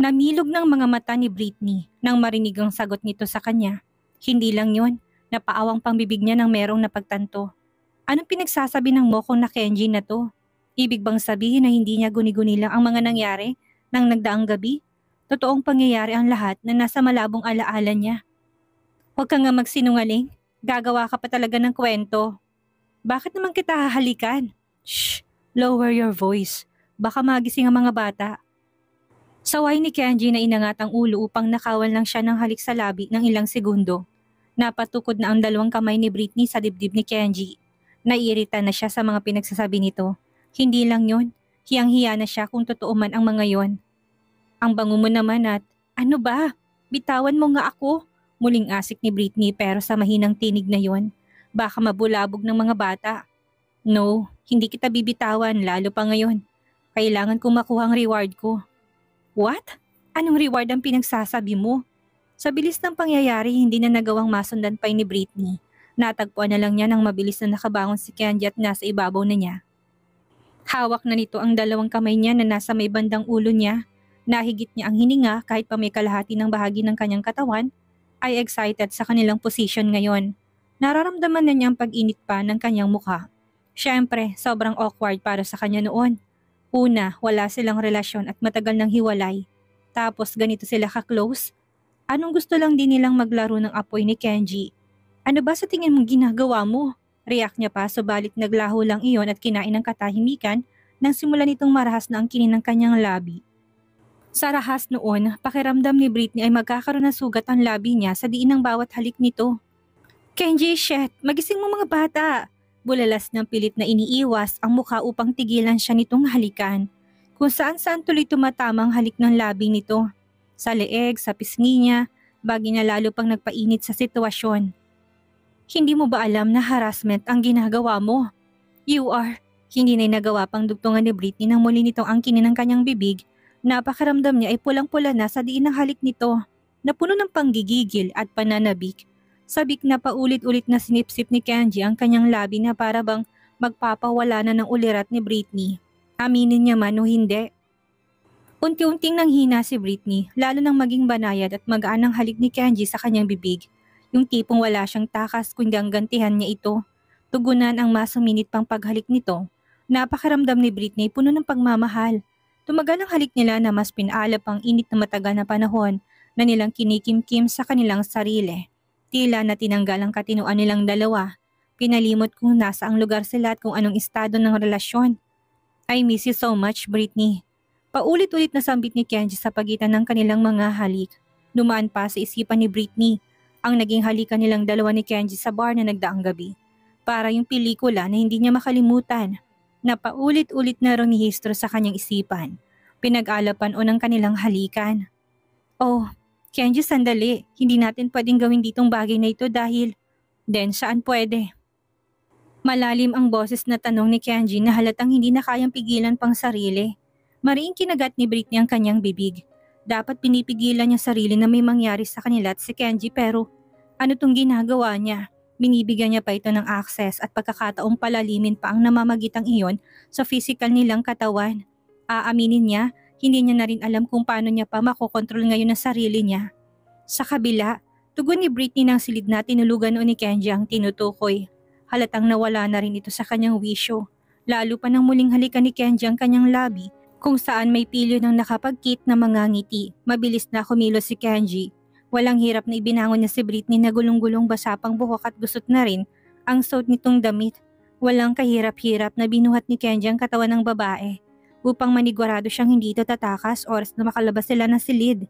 Namilog ng mga mata ni Britney nang marinig ang sagot nito sa kanya. Hindi lang yon, napaawang pang bibig niya nang merong napagtanto. Anong pinagsasabi ng mokong na Kenji na to? Ibig bang sabihin na hindi niya guni-guni lang ang mga nangyari nang nagdaang gabi? Totoong pangyayari ang lahat na nasa malabong alaala niya. Huwag ka nga magsinungaling. Gagawa ka pa talaga ng kwento. Bakit naman kita hahalikan? Shh! Lower your voice. Baka magising ang mga bata. Saway ni Kenji na inangat ang ulo upang nakawan lang siya ng halik sa labi ng ilang segundo. Napatukod na ang dalawang kamay ni Britney sa dibdib ni Kenji. Naiirita na siya sa mga pinagsasabi nito. Hindi lang yon, hiyang-hiya na siya kung totoo man ang mga yon. Ang bango mo naman at, ano ba? Bitawan mo nga ako. Muling asik ni Britney pero sa mahinang tinig na yon. Baka mabulabog ng mga bata. No, hindi kita bibitawan lalo pa ngayon. Kailangan kong makuha ang reward ko. What? Anong reward ang pinagsasabi mo? Sa bilis ng pangyayari, hindi na nagawang masundan pa ni Britney. Natagpuan na lang niya nang mabilis na nakabangon si Kenji at nasa ibabaw na niya. Hawak na nito ang dalawang kamay niya na nasa may bandang ulo niya. Nahigit niya ang hininga kahit pa may kalahati ng bahagi ng kanyang katawan, ay excited sa kanilang position ngayon. Nararamdaman na niya ang pag-init pa ng kanyang mukha. Siyempre, sobrang awkward para sa kanya noon. Una, wala silang relasyon at matagal nang hiwalay. Tapos ganito sila ka-close. Anong gusto lang din nilang maglaro ng apoy ni Kenji? Ano ba sa tingin mong ginagawa mo? React niya pa subalit naglaho lang iyon at kinain ng katahimikan nang simulan nitong marahas na ang kinin ng kanyang labi. Sa rahas noon, pakiramdam ni Britney ay magkakaroon ng sugat ang labi niya sa diin ng bawat halik nito. Kenji, shit! Magising mo mga bata! Bulalas ng pilit na iniiwas ang mukha upang tigilan siya nitong halikan. Kung saan-saan tuloy tumatamang halik ng labi nito. Sa leeg, sa pisngi niya, bagay na lalo pang nagpainit sa sitwasyon. Hindi mo ba alam na harassment ang ginagawa mo? You are. Hindi na nagawa pang dugtungan ni Britney nang muli nitong angkinin ng kanyang bibig. Napakaramdam niya ay pulang-pula na sa diin ng halik nito, na puno ng panggigigil at pananabik. Sabik na paulit-ulit na sinipsip ni Kenji ang kanyang labi na para bang magpapawala na ng ulirat ni Britney. Aminin niya man o hindi. Unti-unting nanghina si Britney, lalo nang maging banayad at magaan ang halik ni Kenji sa kanyang bibig. Yung tipong wala siyang takas kundi ang gantihan niya ito. Tugunan ang masuminit pang paghalik nito. Napakaramdam ni Britney puno ng pagmamahal. Tumagal ang halik nila na mas pinaalap ang init na matagal na panahon na nilang kinikimkim sa kanilang sarili. Tila na tinanggal ang katinuan nilang dalawa. Pinalimot kung nasa ang lugar sila at kung anong estado ng relasyon. I miss you so much, Britney. Paulit-ulit na sambit ni Kenji sa pagitan ng kanilang mga halik. Dumaan pa sa isipan ni Britney ang naging halikan nilang dalawa ni Kenji sa bar na nagdaang gabi. Para yung pelikula na hindi niya makalimutan. Na paulit-ulit na rumihistro sa kanyang isipan. Pinag-alapan o ng kanilang halikan. Oh, Kenji, sandali. Hindi natin pwedeng gawin ditong bagay na ito dahil... Then, saan pwede? Malalim ang boses na tanong ni Kenji na halatang hindi na kayang pigilan pang sarili. Mariing kinagat ni Britney ang kanyang bibig. Dapat pinipigilan niya sarili na may mangyari sa kanila at si Kenji pero ano tong ginagawa niya? Binibigyan niya pa ito ng access at pagkakataong palalimin pa ang namamagitang iyon sa physical nilang katawan. Aaminin niya, hindi niya na rin alam kung paano niya pa makokontrol ngayon ang sarili niya. Sa kabila, tugon ni Britney ng silid na tinulugan noon ni Kenji ang tinutukoy. Halatang nawala na rin ito sa kanyang wisyo. Lalo pa nang muling halikan ni Kenji ang kanyang labi kung saan may pilyo ng nakapagkit na mga ngiti. Mabilis na kumilos si Kenji. Walang hirap na ibinangon niya si Britney na gulong-gulong basa pang buhok at gusot na rin ang suot nitong damit. Walang kahirap-hirap na binuhat ni Kenji ang katawan ng babae upang manigurado siyang hindi ito tatakas oras na makalabas sila ng silid.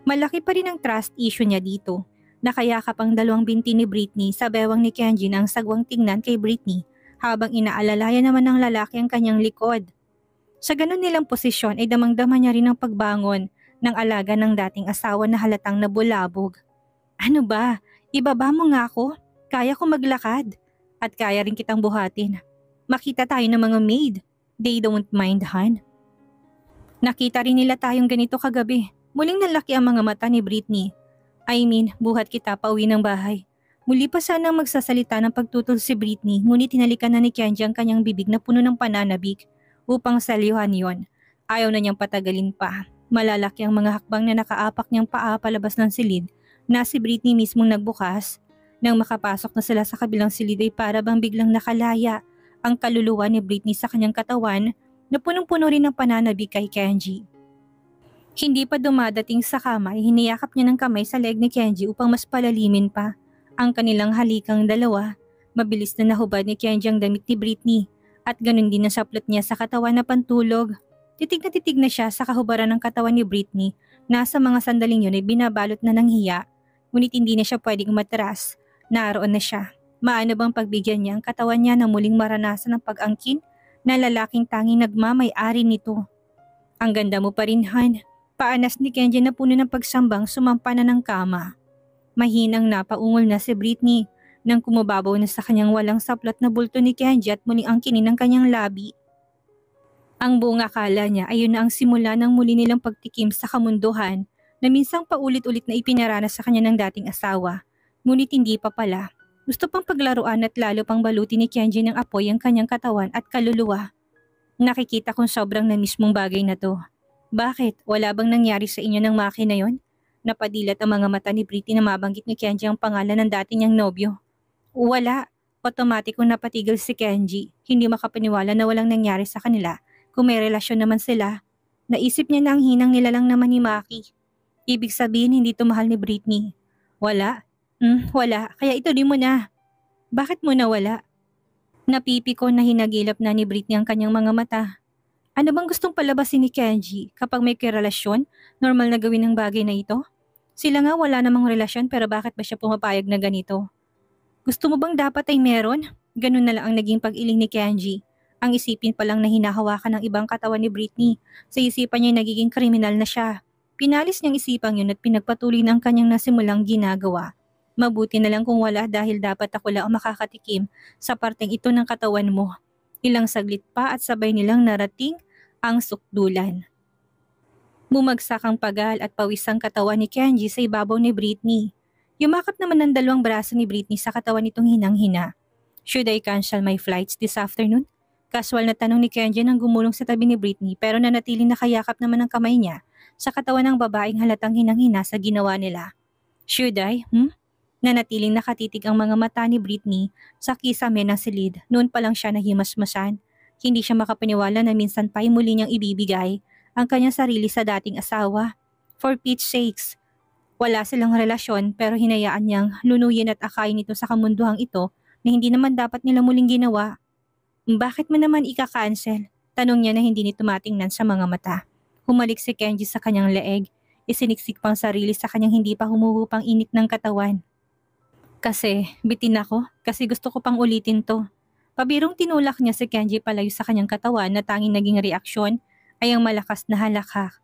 Malaki pa rin ang trust issue niya dito. Nakayakap ang dalawang binti ni Britney sa bewang ni Kenji na ang sagwang tingnan kay Britney habang inaalalayan naman ng lalaki ang kanyang likod. Sa ganun nilang posisyon ay damang-dama niya rin ang pagbangon ng alaga ng dating asawa na halatang nabulabog. Ano ba? Ibaba mo nga ako? Kaya ko maglakad. At kaya rin kitang buhatin. Makita tayo ng mga maid. They don't mind, Han. Nakita rin nila tayong ganito kagabi. Muling nalaki ang mga mata ni Britney. I mean, buhat kita pauwi ng bahay. Muli pa sanang magsasalita ng pagtutol si Britney ngunit tinalikan na ni Kenji ang kanyang bibig na puno ng pananabik upang salyuhan yon. Ayaw na niyang patagalin pa. Malalaki ang mga hakbang na nakaapak niyang paa palabas ng silid na si Britney mismong nagbukas. Nang makapasok na sila sa kabilang silid ay para bang biglang nakalaya ang kaluluwa ni Britney sa kanyang katawan na punong-puno rin ng pananabik kay Kenji. Hindi pa dumadating sa kama ay hiniyakap niya ng kamay sa leg ni Kenji upang mas palalimin pa ang kanilang halikang dalawa. Mabilis na nahubad ni Kenji ang damit ni Britney at ganun din nasaplot niya sa katawan na pantulog. Titig na siya sa kahubaran ng katawan ni Britney na sa mga sandaling yun ay binabalot na ng hiya, ngunit hindi na siya pwedeng umatras. Naroon na siya. Maano bang pagbigyan niya ang katawan niya na muling maranasan ng pag-angkin na lalaking tanging nagmamay-ari nito? Ang ganda mo pa rin, Han. Paanas ni Kenji na puno ng pagsambang sumampa na ng kama. Mahinang napaungol na si Britney nang kumababaw na sa kanyang walang saplat na bulto ni Kenji at muling angkinin ang kanyang labi. Ang buong akala niya ay yun na ang simula ng muli nilang pagtikim sa kamunduhan na minsang paulit-ulit na ipinaranas sa kanya ng dating asawa. Ngunit hindi pa pala. Gusto pang paglaruan at lalo pang baluti ni Kenji ng apoy ang kanyang katawan at kaluluwa. Nakikita kong sobrang na mismong bagay na to. Bakit? Wala bang nangyari sa inyo ng makina yon? Napadilat ang mga mata ni Britney na mabanggit ni Kenji ang pangalan ng dati niyang nobyo. Wala. Otomatikong napatigil si Kenji. Hindi makapaniwala na walang nangyari sa kanila. Kung may relasyon naman sila, naisip niya na ang hinang nila lang naman ni Maki. Ibig sabihin hindi to mahal ni Britney. Wala? Wala. Kaya ituloy mo na. Bakit mo nawala? Napipiko na hinagilap na ni Britney ang kanyang mga mata. Ano bang gustong palabasin ni Kenji kapag may karelasyon? Normal na gawin ang bagay na ito? Sila nga wala namang relasyon pero bakit ba siya pumapayag na ganito? Gusto mo bang dapat ay meron? Ganun na lang ang naging pag-iling ni Kenji. Ang isipin pa lang na hinahawakan ng ibang katawan ni Britney, sa isipan niya nagiging kriminal na siya. Pinalis niyang isipang yun at pinagpatuloy ng kanyang nasimulang ginagawa. Mabuti na lang kung wala dahil dapat ako lang ang makakatikim sa parteng ito ng katawan mo. Ilang saglit pa at sabay nilang narating ang sukdulan. Bumagsak ang pagal at pawisang katawan ni Kenji sa ibabaw ni Britney. Yumakap naman ang dalawang braso ni Britney sa katawan nitong hinang-hina. Should I cancel my flights this afternoon? Casual na tanong ni Kenji nang gumulong sa tabi ni Britney pero nanatiling nakayakap naman ang kamay niya sa katawan ng babaeng halatang hinang-hina sa ginawa nila. Should I? Nanatiling nakatitig ang mga mata ni Britney sa kisame ng silid. Noon pa lang siya nahimasmasan. Hindi siya makapaniwala na minsan pa'y muli niyang ibibigay ang kanyang sarili sa dating asawa. For Pete's sakes. Wala silang relasyon pero hinayaan niyang lunuyin at akayin ito sa kamunduhang ito na hindi naman dapat nila muling ginawa. Bakit mo naman ika-cancel? Tanong niya na hindi nito matingnan sa mga mata. Humalik si Kenji sa kanyang leeg. Isiniksik pang sarili sa kanyang hindi pa humuhupang init ng katawan. Kasi, bitin ako. Kasi gusto ko pang ulitin to. Pabirong tinulak niya si Kenji palayo sa kanyang katawan na tanging naging reaksyon ay ang malakas na halakhak.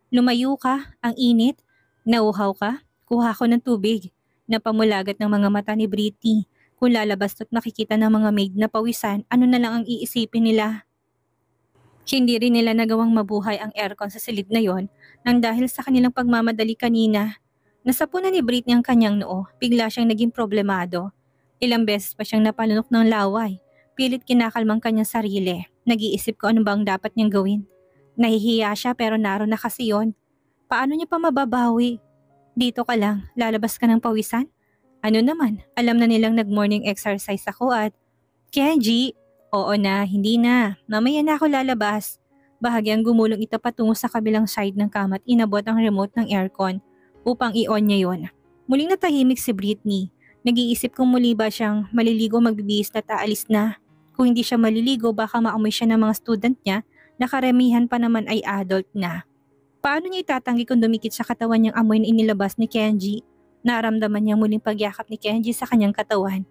Lumayo ka, ang init. Nauhaw ka, kuha ko ng tubig. Napamulagat ng mga mata ni Britney. Kung lalabas at makikita ng mga maid na pawisan, ano na lang ang iisipin nila? Hindi rin nila nagawang mabuhay ang aircon sa silid na yon nang dahil sa kanilang pagmamadali kanina. Nasapunan ni Britney ang kanyang noo, bigla siyang naging problemado. Ilang beses pa siyang napalunok ng laway. Pilit kinakalmang kanyang sarili. Nag-iisip ko ano bang dapat niyang gawin. Nahihiya siya pero naroon na kasi yon. Paano niya pa mababawi? Dito ka lang, lalabas ka ng pawisan? Ano naman, alam na nilang nag-morning exercise ako at, Kenji, oo na, hindi na, mamaya na ako lalabas. Bahagyang gumulong ito patungo sa kabilang side ng kama at inabot ang remote ng aircon upang i-on niya yon. Muling natahimik si Britney. Nag-iisip kung muli ba siyang maliligo magbibihis na aalis na. Kung hindi siya maliligo baka maamoy siya ng mga student niya na karamihan pa naman ay adult na. Paano niya itatanggi kung dumikit sa katawan niyang amoy na inilabas ni Kenji? Naramdaman niya muling pagyakap ni Kenji sa kanyang katawan.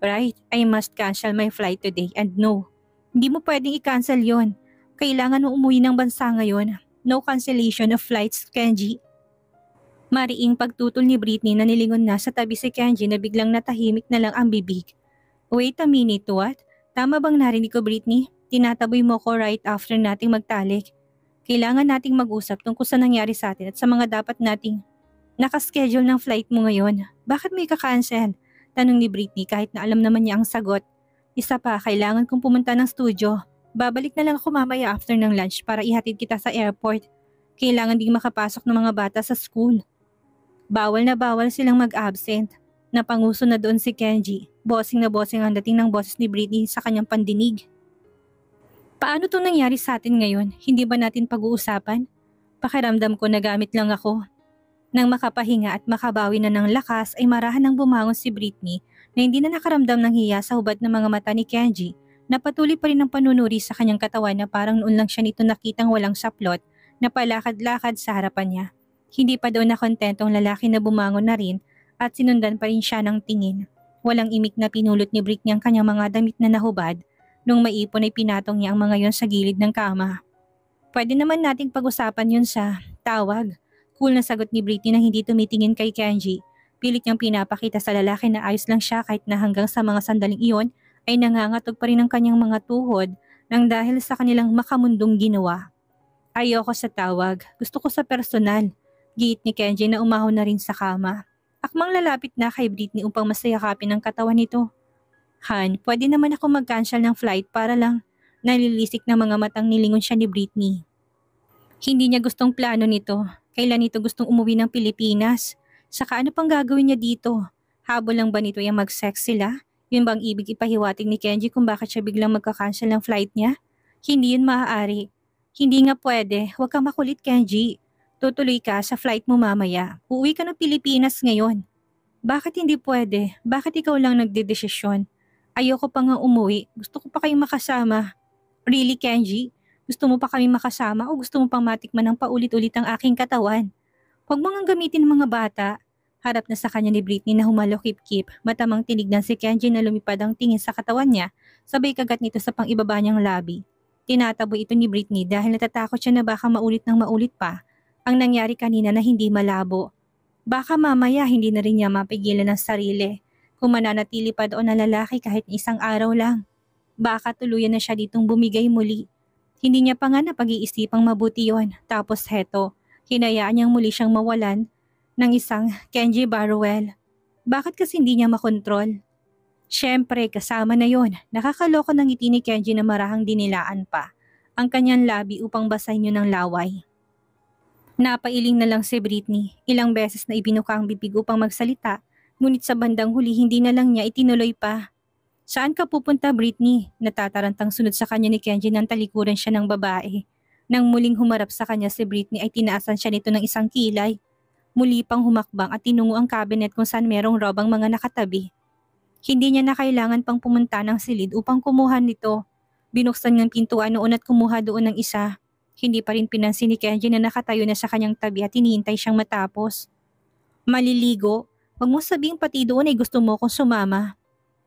Right, I must cancel my flight today and no. Hindi mo pwedeng i-cancel yon. Kailangan mo umuwi ng bansa ngayon. No cancellation of flights, Kenji. Mariing pagtutol ni Britney na nilingon na sa tabi si Kenji na biglang natahimik na lang ang bibig. Wait a minute, what? Tama bang narinig ko, Britney? Tinataboy mo ko right after nating magtalik. Kailangan nating mag-usap tungkol sa nangyari sa atin at sa mga dapat nating nakaschedule ng flight mo ngayon. Bakit mo ika-cancel? Tanong ni Britney kahit na alam naman niya ang sagot. Isa pa, kailangan kong pumunta ng studio. Babalik na lang ako mamaya after ng lunch para ihatid kita sa airport. Kailangan ding makapasok ng mga bata sa school. Bawal na bawal silang mag-absent. Napanguso na doon si Kenji. Bossing na bossing ang dating ng boses ni Britney sa kanyang pandinig. Paano to nangyari sa atin ngayon? Hindi ba natin pag-uusapan? Pakiramdam ko nagamit lang ako. Nang makapahinga at makabawi na ng lakas ay marahan nang bumangon si Britney na hindi na nakaramdam ng hiya sa hubad ng mga mata ni Kenji na patuloy pa rin ang panunuri sa kanyang katawan na parang noon lang siya nito nakitang walang saplot na palakad-lakad sa harapan niya. Hindi pa daw nakontentong lalaki na bumangon na rin at sinundan pa rin siya ng tingin. Walang imik na pinulot ni Britney ang kanyang mga damit na nahubad. Nung maipon ay pinatong niya ang mga yon sa gilid ng kama. Pwede naman nating pag-usapan yun sa tawag. Cool na sagot ni Britney na hindi tumitingin kay Kenji. Pilit niyang pinapakita sa lalaki na ayos lang siya kahit na hanggang sa mga sandaling iyon ay nangangatog pa rin ang kanyang mga tuhod nang dahil sa kanilang makamundong ginawa. Ayoko sa tawag, gusto ko sa personal. Giit ni Kenji na umahon na rin sa kama. Akmang lalapit na kay Britney upang masayakapin ang katawan nito. Han, pwede naman ako mag-cancel ng flight para lang. Nalilisik ng mga matang nilingon siya ni Britney. Hindi niya gustong plano nito. Kailan nito gustong umuwi ng Pilipinas? Saka ano pang gagawin niya dito? Habol lang ba nito yung mag-sex sila? Yun bang ibig ipahiwatig ni Kenji kung bakit siya biglang magka-cancel ng flight niya? Hindi yun maaari. Hindi nga pwede. Huwag kang makulit, Kenji. Tutuloy ka sa flight mo mamaya. Uuwi ka ng Pilipinas ngayon. Bakit hindi pwede? Bakit ikaw lang nagdedesisyon? Ayoko pa nga umuwi. Gusto ko pa kayong makasama. Really, Kenji? Gusto mo pa kami makasama o gusto mo pang matikman ng paulit-ulit ang aking katawan? Huwag mo ngang gamitin ng mga bata. Harap na sa kanya ni Britney na humalokip-kip. Matamang tinignan si Kenji na lumipad ang tingin sa katawan niya, sabay kagat nito sa pang-ibaba niyang labi. Tinatabo ito ni Britney dahil natatakot siya na baka maulit ng maulit pa ang nangyari kanina na hindi malabo. Baka mamaya hindi na rin niya mapigilan ng sarili. Kung mananatili pa doon ang lalaki kahit isang araw lang. Baka tuluyan na siya ditong bumigay muli. Hindi niya pa nga napag-iisipang mabuti yon. Tapos heto, hinayaan niyang muli siyang mawalan ng isang Kenji Barruel. Bakit kasi hindi niya makontrol? Siyempre, kasama na yon. Nakakaloko ng ngiti ni Kenji na marahang dinilaan pa ang kanyang labi upang basahin yun ng laway. Napailing na lang si Britney. Ilang beses na ibinuka ang bibig upang magsalita. Ngunit sa bandang huli hindi na lang niya itinuloy pa. Saan ka pupunta, Britney? Natatarantang sunod sa kanya ni Kenji nang talikuran siya ng babae. Nang muling humarap sa kanya si Britney ay tinaasan siya nito ng isang kilay. Muli pang humakbang at tinungo ang cabinet kung saan merong robang mga nakatabi. Hindi niya na kailangan pang pumunta ng silid upang kumuha nito. Binuksan niyang pintuan noon at kumuha doon ng isa. Hindi pa rin pinansin ni Kenji na nakatayo na sa kanyang tabi at hinihintay siyang matapos. Maliligo? Huwag mo sabihing pati doon ay gusto mo kong sumama.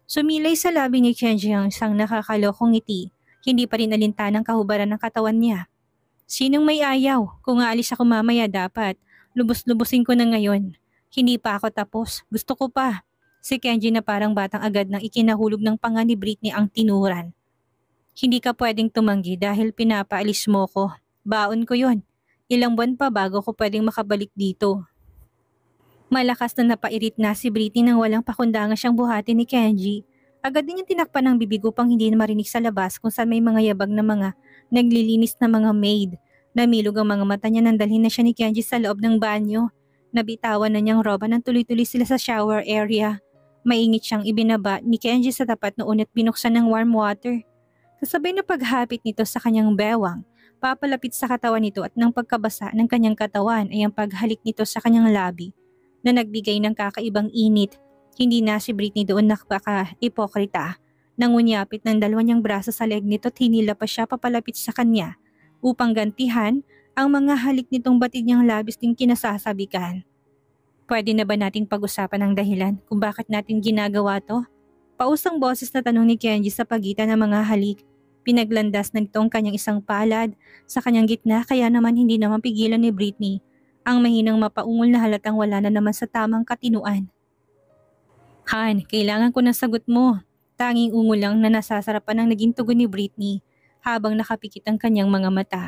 Sumilay sa labi ni Kenji ang isang nakakalokong ngiti. Hindi pa rin alintan ang kahubaran ng katawan niya. Sinong may ayaw? Kung aalis ako mamaya dapat. Lubos-lubusin ko na ngayon. Hindi pa ako tapos. Gusto ko pa. Si Kenji na parang batang agad nang ikinahulog ng panga ni Britney ang tinuran. Hindi ka pwedeng tumanggi dahil pinapaalis mo ko. Baon ko yon. Ilang buwan pa bago ko pwedeng makabalik dito. Malakas na napairit na si Britney nang walang pakundangan siyang buhati ni Kenji. Agad din niyang tinakpan ng bibig upang hindi na marinig sa labas kung saan may mga yabag na mga naglilinis na mga maid. Namilog ang mga mata niya nang dalhin na siya ni Kenji sa loob ng banyo. Nabitawan na niyang roba nang tuloy-tuloy sila sa shower area. Maingit siyang ibinaba ni Kenji sa tapat noon at binuksan ng warm water. Kasabay na paghapit nito sa kanyang bewang, papalapit sa katawan nito at nang pagkabasa ng kanyang katawan ay ang paghalik nito sa kanyang labi na nagbigay ng kakaibang init. Hindi na si Britney doon nakaka-ipokrita. Nangunyapit ng dalawa niyang braso sa leg nito at hinila pa siya papalapit sa kanya upang gantihan ang mga halik nitong batid niyang labis ding kinasasabikan. Pwede na ba nating pag-usapan ang dahilan kung bakit natin ginagawa to? Pausang boses na tanong ni Kenji sa pagitan ng mga halik. Pinaglandas na nito ang kanyang isang palad sa kanyang gitna kaya naman hindi naman pigilan ni Britney ang mahinang mapaungol na halatang wala na naman sa tamang katinuan. Han, kailangan ko ng sagot mo. Tanging ungol lang na nasasarapan ng naging tugon ni Britney habang nakapikit ang kanyang mga mata.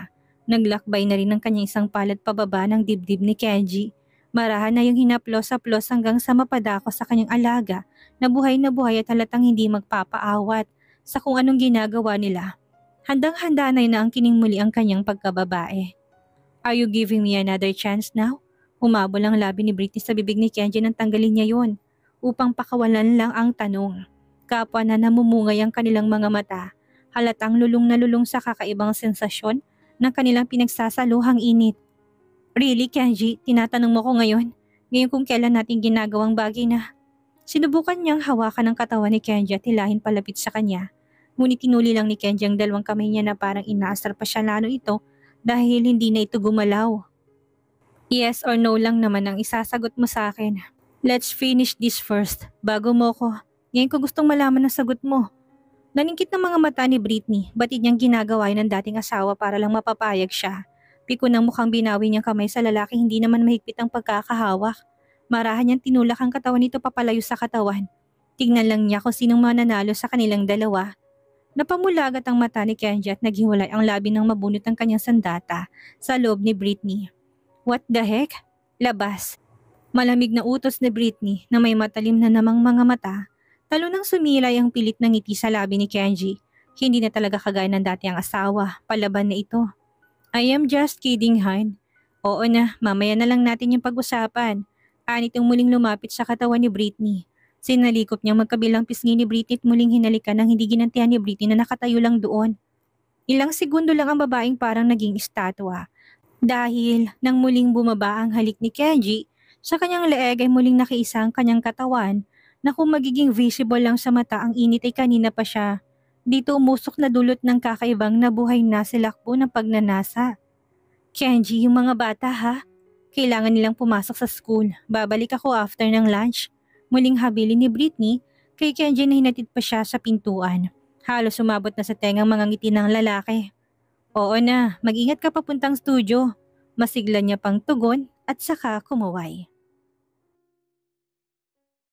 Naglakbay na rin ang kanyang isang palad pababa ng dibdib ni Kenji. Marahan na yung hinaplos-aplos hanggang sa mapadako sa kanyang alaga na buhay at halatang hindi magpapaawat sa kung anong ginagawa nila. Handang-handa na ang kining muli ang kanyang pagkababae. Are you giving me another chance now? Humabol ang labi ni Britney sa bibig ni Kenji nang tanggalin niya yon upang pakawalan lang ang tanong. Kapwa na namumungay ang kanilang mga mata, halatang lulong na lulong sa kakaibang sensasyon ng kanilang pinagsasaluhang init. Really, Kenji? Tinatanong mo ko ngayon? Ngayon kung kailan natin ginagawang bagay na? Sinubukan niyang hawakan ang katawan ni Kenji at hilahin palapit sa kanya. Ngunit tinuli lang ni Kenji ang dalawang kamay niya na parang inaasar pa siya lalo ito dahil hindi na ito gumalaw. Yes or no lang naman ang isasagot mo sa akin. Let's finish this first, bago mo ko. Ngayon ko gustong malaman ang sagot mo. Naningkit ng mga mata ni Britney, batid niyang ginagawa yun ng dating asawa para lang mapapayag siya. Piko ng mukhang binawi niyang kamay sa lalaki hindi naman mahigpit ang pagkakahawak. Marahan niyang tinulak ang katawan nito papalayo sa katawan. Tignan lang niya kung sinong mananalo sa kanilang dalawa. Napamulagat ang mata ni Kenji at naghiwalay ang labi ng mabunot ng kanyang sandata sa loob ni Britney. What the heck? Labas. Malamig na utos ni Britney na may matalim na namang mga mata. Talo nang sumilay ang pilit ng ngiti sa labi ni Kenji. Hindi na talaga kagaya ng dati ang asawa, palaban na ito. I am just kidding, Han. Oo na, mamaya na lang natin yung pag-usapan. Anit yung muling lumapit sa katawan ni Britney. Sinalikop niyang magkabilang pisngi ni Britney at muling hinalikan ng hindi ginantihan ni Britney na nakatayo lang doon. Ilang segundo lang ang babaeng parang naging estatwa. Dahil nang muling bumaba ang halik ni Kenji, sa kanyang leeg ay muling nakiisa ang kanyang katawan na kung magiging visible lang sa mata ang init ay kanina pa siya. Dito umusok na dulot ng kakaibang nabuhay na silakbo ng pagnanasa. Kenji, yung mga bata ha? Kailangan nilang pumasok sa school. Babalik ako after ng lunch. Muling habilin ni Britney kay Kenji na hinatid pa siya sa pintuan. Halos sumabot na sa tengang mga ngiti ng lalaki. Oo na, mag-ingat ka papuntang studio. Masigla niya pang tugon at saka kumuway.